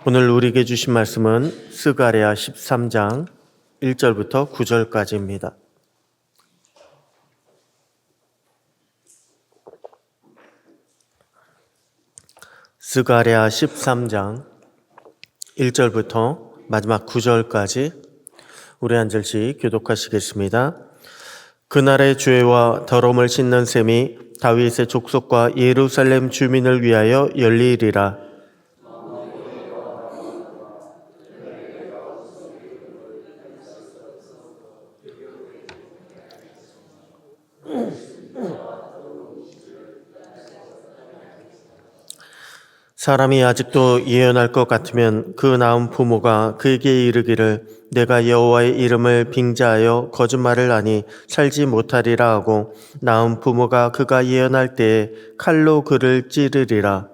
오늘 우리에게 주신 말씀은 스가랴 13장 1절부터 9절까지입니다. 스가랴 13장 1절부터 마지막 9절까지 우리 한 절씩 교독하시겠습니다. 그날의 죄와 더러움을 씻는 셈이 다윗의 족속과 예루살렘 주민을 위하여 열리리라. 사람이 아직도 예언할 것 같으면 그 낳은 부모가 그에게 이르기를 내가 여호와의 이름을 빙자하여 거짓말을 하니 살지 못하리라 하고 낳은 부모가 그가 예언할 때에 칼로 그를 찌르리라.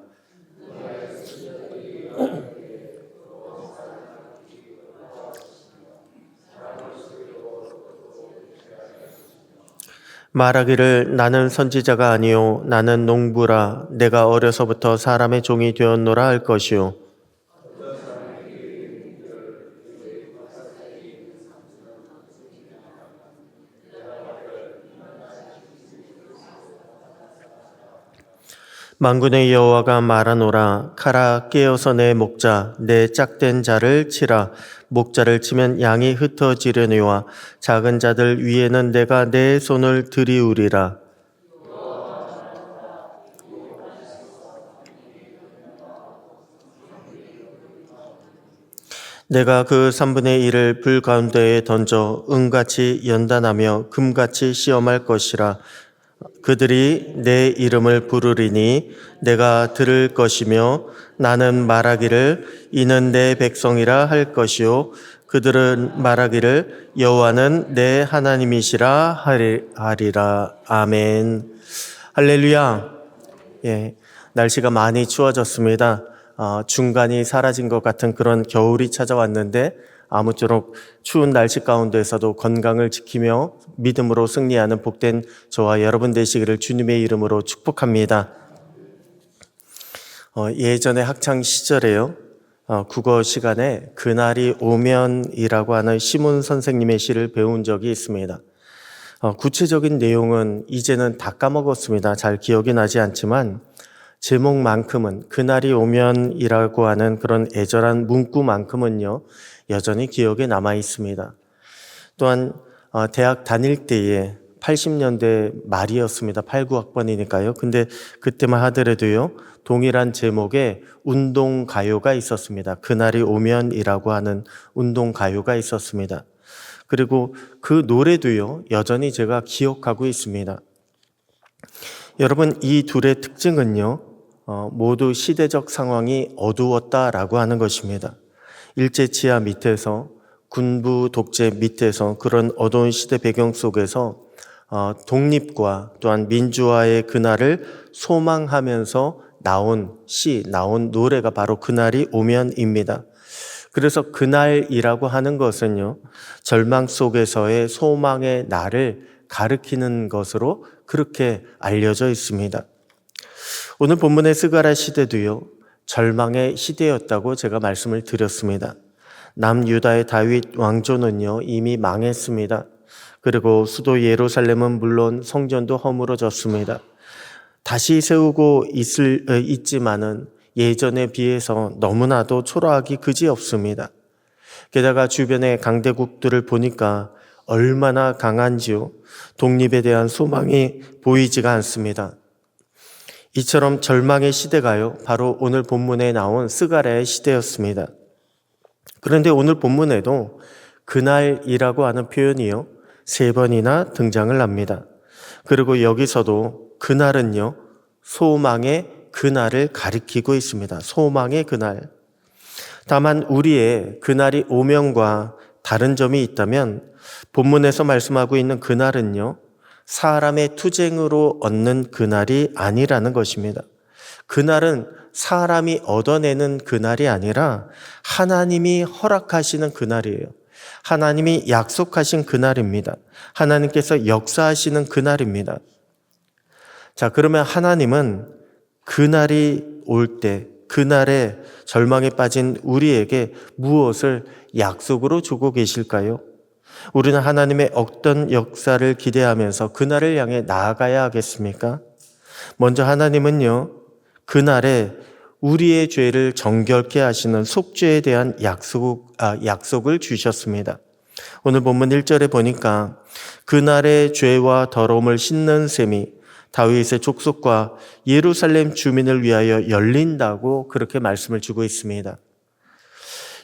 말하기를 나는 선지자가 아니요 나는 농부라 내가 어려서부터 사람의 종이 되었노라 할 것이요. 만군의 여호와가 말하노라 가라 깨어서 내 목자 내 짝된 자를 치라. 목자를 치면 양이 흩어지려니와 작은 자들 위에는 내가 내 손을 들이우리라. 내가 그 3분의 1을 불 가운데에 던져 은같이 연단하며 금같이 시험할 것이라. 그들이 내 이름을 부르리니 내가 들을 것이며 나는 말하기를 이는 내 백성이라 할 것이요 그들은 말하기를 여호와는 내 하나님이시라 하리라. 아멘. 할렐루야. 날씨가 많이 추워졌습니다. 중간이 사라진 것 같은 그런 겨울이 찾아왔는데 아무쪼록 추운 날씨 가운데서도 건강을 지키며 믿음으로 승리하는 복된 저와 여러분 되시기를 주님의 이름으로 축복합니다. 예전에 학창 시절에요. 국어 시간에 그날이 오면이라고 하는 시문 선생님의 시를 배운 적이 있습니다. 구체적인 내용은 이제는 다 까먹었습니다. 잘 기억이 나지 않지만 제목만큼은 그날이 오면이라고 하는 그런 애절한 문구만큼은요 여전히 기억에 남아 있습니다. 또한 대학 다닐 때에 80년대 말이었습니다. 8, 9학번이니까요. 근데 그때만 하더라도요 동일한 제목의 운동가요가 있었습니다. 그날이 오면이라고 하는 운동가요가 있었습니다. 그리고 그 노래도요 여전히 제가 기억하고 있습니다. 여러분 이 둘의 특징은요 모두 시대적 상황이 어두웠다라고 하는 것입니다. 일제치하 밑에서 군부 독재 밑에서 그런 어두운 시대 배경 속에서 독립과 또한 민주화의 그날을 소망하면서 나온 시, 나온 노래가 바로 그날이 오면입니다. 그래서 그날이라고 하는 것은요 절망 속에서의 소망의 날을 가리키는 것으로 그렇게 알려져 있습니다. 오늘 본문의 스가랴 시대도요 절망의 시대였다고 제가 말씀을 드렸습니다. 남유다의 다윗 왕조는요 이미 망했습니다. 그리고 수도 예루살렘은 물론 성전도 허물어졌습니다. 다시 세우고 있지만은 예전에 비해서 너무나도 초라하기 그지없습니다. 게다가 주변의 강대국들을 보니까 얼마나 강한지요. 독립에 대한 소망이 보이지가 않습니다. 이처럼 절망의 시대가요 바로 오늘 본문에 나온 스가랴의 시대였습니다. 그런데 오늘 본문에도 그날이라고 하는 표현이요 3번이나 등장을 합니다. 그리고 여기서도 그날은요 소망의 그날을 가리키고 있습니다. 소망의 그날. 다만 우리의 그날이 오면과 다른 점이 있다면 본문에서 말씀하고 있는 그날은요 사람의 투쟁으로 얻는 그날이 아니라는 것입니다. 그날은 사람이 얻어내는 그날이 아니라 하나님이 허락하시는 그날이에요. 하나님이 약속하신 그날입니다. 하나님께서 역사하시는 그날입니다. 자, 그러면 하나님은 그날이 올 때 그날에 절망에 빠진 우리에게 무엇을 약속으로 주고 계실까요? 우리는 하나님의 어떤 역사를 기대하면서 그날을 향해 나아가야 하겠습니까? 먼저 하나님은요, 그날에 우리의 죄를 정결케 하시는 속죄에 대한 약속을 주셨습니다. 오늘 본문 1절에 보니까 그날의 죄와 더러움을 씻는 셈이 다윗의 족속과 예루살렘 주민을 위하여 열린다고 그렇게 말씀을 주고 있습니다.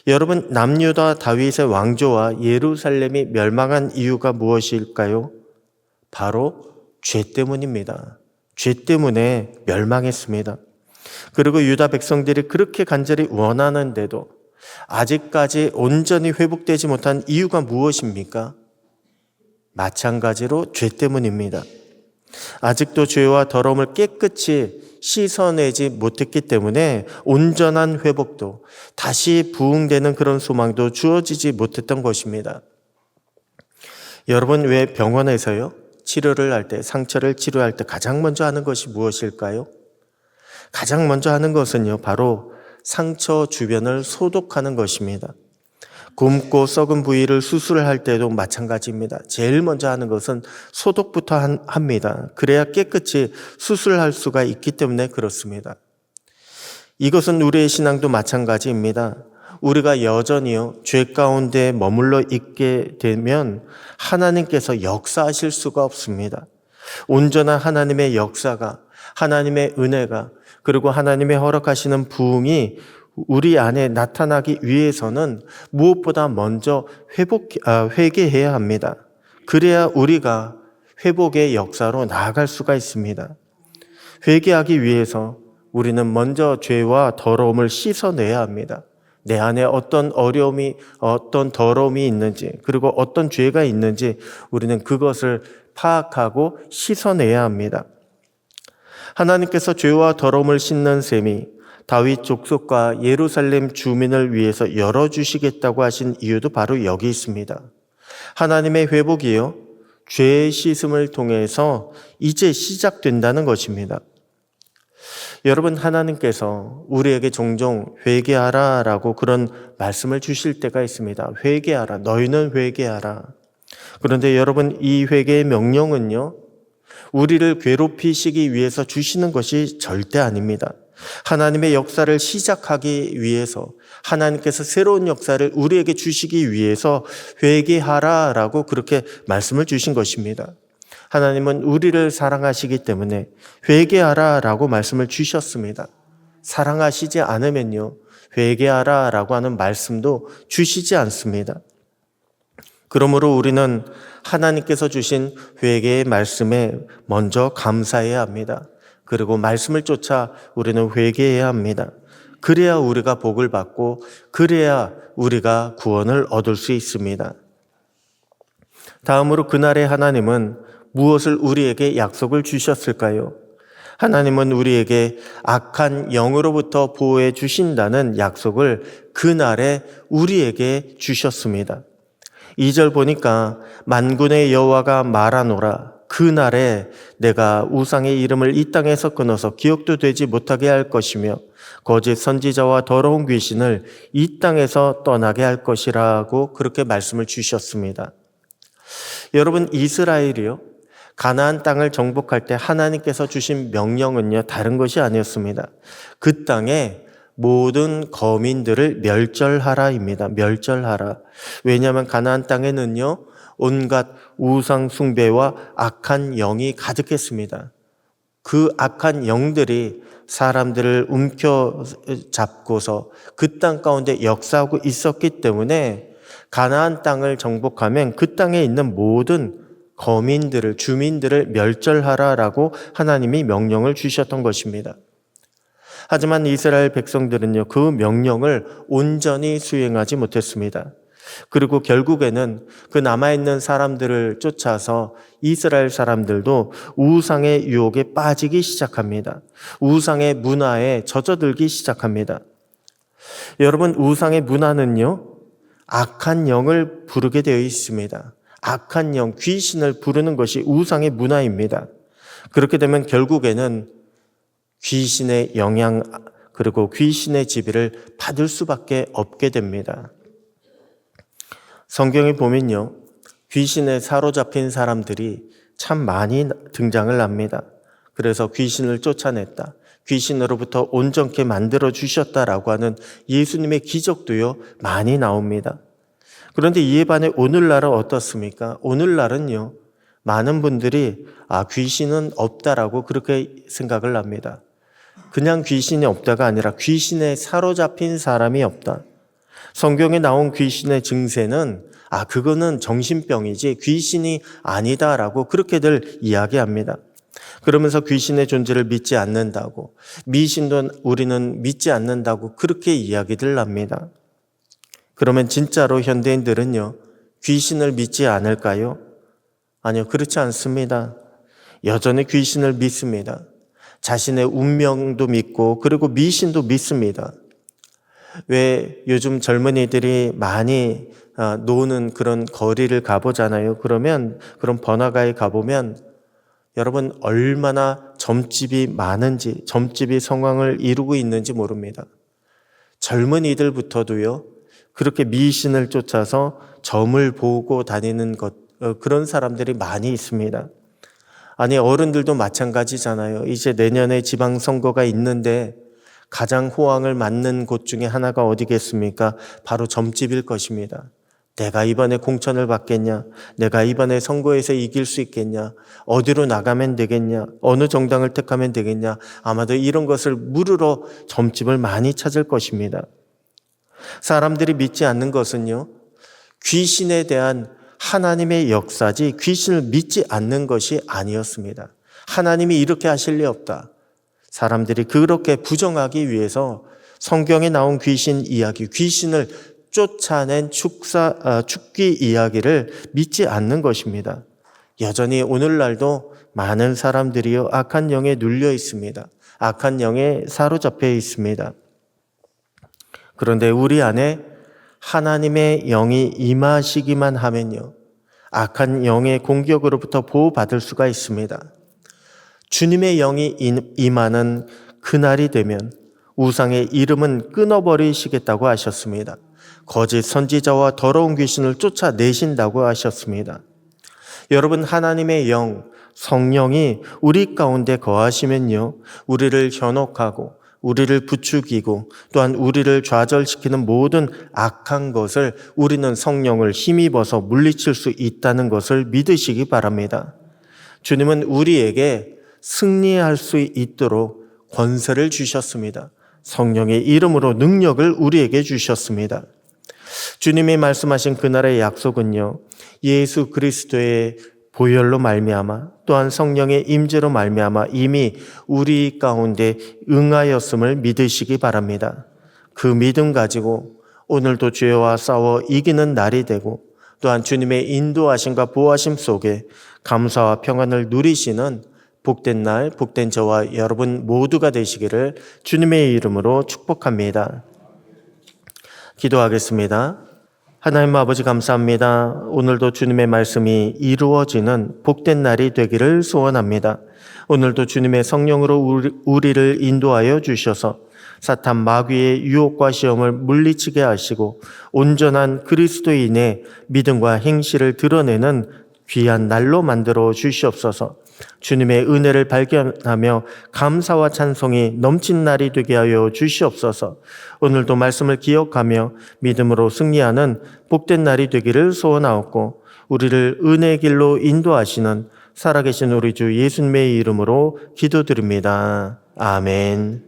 여러분, 남유다 다윗의 왕조와 예루살렘이 멸망한 이유가 무엇일까요? 바로 죄 때문입니다. 죄 때문에 멸망했습니다. 그리고 유다 백성들이 그렇게 간절히 원하는데도 아직까지 온전히 회복되지 못한 이유가 무엇입니까? 마찬가지로 죄 때문입니다. 아직도 죄와 더러움을 깨끗이 씻어내지 못했기 때문에 온전한 회복도, 다시 부흥되는 그런 소망도 주어지지 못했던 것입니다. 여러분, 왜 병원에서요? 치료를 할 때, 상처를 치료할 때 가장 먼저 하는 것이 무엇일까요? 가장 먼저 하는 것은요, 바로 상처 주변을 소독하는 것입니다. 굼고 썩은 부위를 수술할 때도 마찬가지입니다. 제일 먼저 하는 것은 소독부터 합니다. 그래야 깨끗이 수술할 수가 있기 때문에 그렇습니다. 이것은 우리의 신앙도 마찬가지입니다. 우리가 여전히요, 죄 가운데 머물러 있게 되면 하나님께서 역사하실 수가 없습니다. 온전한 하나님의 역사가, 하나님의 은혜가, 그리고 하나님의 허락하시는 부흥이 우리 안에 나타나기 위해서는 무엇보다 먼저 회개해야 합니다. 그래야 우리가 회복의 역사로 나아갈 수가 있습니다. 회개하기 위해서 우리는 먼저 죄와 더러움을 씻어내야 합니다. 내 안에 어떤 어려움이, 어떤 더러움이 있는지, 그리고 어떤 죄가 있는지 우리는 그것을 파악하고 씻어내야 합니다. 하나님께서 죄와 더러움을 씻는 셈이 다윗 족속과 예루살렘 주민을 위해서 열어주시겠다고 하신 이유도 바로 여기 있습니다. 하나님의 회복이요, 죄의 씻음을 통해서 이제 시작된다는 것입니다. 여러분, 하나님께서 우리에게 종종 회개하라라고 그런 말씀을 주실 때가 있습니다. 회개하라, 너희는 회개하라. 그런데 여러분, 이 회개의 명령은요, 우리를 괴롭히시기 위해서 주시는 것이 절대 아닙니다. 하나님의 역사를 시작하기 위해서, 하나님께서 새로운 역사를 우리에게 주시기 위해서 회개하라라고 그렇게 말씀을 주신 것입니다. 하나님은 우리를 사랑하시기 때문에 회개하라라고 말씀을 주셨습니다. 사랑하시지 않으면요, 회개하라라고 하는 말씀도 주시지 않습니다. 그러므로 우리는 하나님께서 주신 회개의 말씀에 먼저 감사해야 합니다. 그리고 말씀을 쫓아 우리는 회개해야 합니다. 그래야 우리가 복을 받고, 그래야 우리가 구원을 얻을 수 있습니다. 다음으로 그날에 하나님은 무엇을 우리에게 약속을 주셨을까요? 하나님은 우리에게 악한 영으로부터 보호해 주신다는 약속을 그날에 우리에게 주셨습니다. 2절 보니까 만군의 여호와가 말하노라, 그날에 내가 우상의 이름을 이 땅에서 끊어서 기억도 되지 못하게 할 것이며 거짓 선지자와 더러운 귀신을 이 땅에서 떠나게 할 것이라고 그렇게 말씀을 주셨습니다. 여러분, 이스라엘이요, 가나안 땅을 정복할 때 하나님께서 주신 명령은요, 다른 것이 아니었습니다. 그 땅에 모든 거민들을 멸절하라입니다. 멸절하라. 왜냐하면 가나안 땅에는요, 온갖 우상 숭배와 악한 영이 가득했습니다. 그 악한 영들이 사람들을 움켜잡고서 그 땅 가운데 역사하고 있었기 때문에 가나안 땅을 정복하면 그 땅에 있는 모든 거민들을, 주민들을 멸절하라라고 하나님이 명령을 주셨던 것입니다. 하지만 이스라엘 백성들은요, 그 명령을 온전히 수행하지 못했습니다. 그리고 결국에는 그 남아있는 사람들을 쫓아서 이스라엘 사람들도 우상의 유혹에 빠지기 시작합니다. 우상의 문화에 젖어들기 시작합니다. 여러분, 우상의 문화는요, 악한 영을 부르게 되어 있습니다. 악한 영, 귀신을 부르는 것이 우상의 문화입니다. 그렇게 되면 결국에는 귀신의 영향 그리고 귀신의 지배를 받을 수밖에 없게 됩니다. 성경에 보면요, 귀신에 사로잡힌 사람들이 참 많이 등장을 합니다. 그래서 귀신을 쫓아냈다, 귀신으로부터 온전케 만들어 주셨다라고 하는 예수님의 기적도요 많이 나옵니다. 그런데 이에 반해 오늘날은 어떻습니까? 오늘날은요, 많은 분들이 귀신은 없다라고 그렇게 생각을 합니다. 그냥 귀신이 없다가 아니라 귀신에 사로잡힌 사람이 없다. 성경에 나온 귀신의 증세는 그거는 정신병이지 귀신이 아니다라고 그렇게들 이야기합니다. 그러면서 귀신의 존재를 믿지 않는다고, 미신도 우리는 믿지 않는다고 그렇게 이야기들 합니다. 그러면 진짜로 현대인들은요, 귀신을 믿지 않을까요? 아니요, 그렇지 않습니다. 여전히 귀신을 믿습니다. 자신의 운명도 믿고 그리고 미신도 믿습니다. 왜 요즘 젊은이들이 많이 노는 그런 거리를 가보잖아요. 그러면 그런 번화가에 가보면 여러분 얼마나 점집이 많은지, 점집이 성황을 이루고 있는지 모릅니다. 젊은이들부터도요, 그렇게 미신을 쫓아서 점을 보고 다니는 그런 사람들이 많이 있습니다. 아니, 어른들도 마찬가지잖아요. 이제 내년에 지방선거가 있는데 가장 호황을 맞는 곳 중에 하나가 어디겠습니까? 바로 점집일 것입니다. 내가 이번에 공천을 받겠냐? 내가 이번에 선거에서 이길 수 있겠냐? 어디로 나가면 되겠냐? 어느 정당을 택하면 되겠냐? 아마도 이런 것을 물으러 점집을 많이 찾을 것입니다. 사람들이 믿지 않는 것은요, 귀신에 대한 하나님의 역사지 귀신을 믿지 않는 것이 아니었습니다. 하나님이 이렇게 하실 리 없다. 사람들이 그렇게 부정하기 위해서 성경에 나온 귀신 이야기, 귀신을 쫓아낸 축기 이야기를 믿지 않는 것입니다. 여전히 오늘날도 많은 사람들이요, 악한 영에 눌려 있습니다. 악한 영에 사로잡혀 있습니다. 그런데 우리 안에 하나님의 영이 임하시기만 하면요, 악한 영의 공격으로부터 보호받을 수가 있습니다. 주님의 영이 임하는 그날이 되면 우상의 이름은 끊어버리시겠다고 하셨습니다. 거짓 선지자와 더러운 귀신을 쫓아내신다고 하셨습니다. 여러분, 하나님의 영, 성령이 우리 가운데 거하시면요, 우리를 현혹하고 우리를 부추기고 또한 우리를 좌절시키는 모든 악한 것을 우리는 성령을 힘입어서 물리칠 수 있다는 것을 믿으시기 바랍니다. 주님은 우리에게 승리할 수 있도록 권세를 주셨습니다. 성령의 이름으로 능력을 우리에게 주셨습니다. 주님이 말씀하신 그날의 약속은요, 예수 그리스도의 보혈로 말미암아 또한 성령의 임재로 말미암아 이미 우리 가운데 응하였음을 믿으시기 바랍니다. 그 믿음 가지고 오늘도 죄와 싸워 이기는 날이 되고 또한 주님의 인도하심과 보호하심 속에 감사와 평안을 누리시는 복된 날, 복된 저와 여러분 모두가 되시기를 주님의 이름으로 축복합니다. 기도하겠습니다. 하나님 아버지 감사합니다. 오늘도 주님의 말씀이 이루어지는 복된 날이 되기를 소원합니다. 오늘도 주님의 성령으로 우리를 인도하여 주셔서 사탄 마귀의 유혹과 시험을 물리치게 하시고 온전한 그리스도인의 믿음과 행실을 드러내는 귀한 날로 만들어 주시옵소서. 주님의 은혜를 발견하며 감사와 찬송이 넘친 날이 되게 하여 주시옵소서. 오늘도 말씀을 기억하며 믿음으로 승리하는 복된 날이 되기를 소원하옵고 우리를 은혜의 길로 인도하시는 살아계신 우리 주 예수님의 이름으로 기도드립니다. 아멘.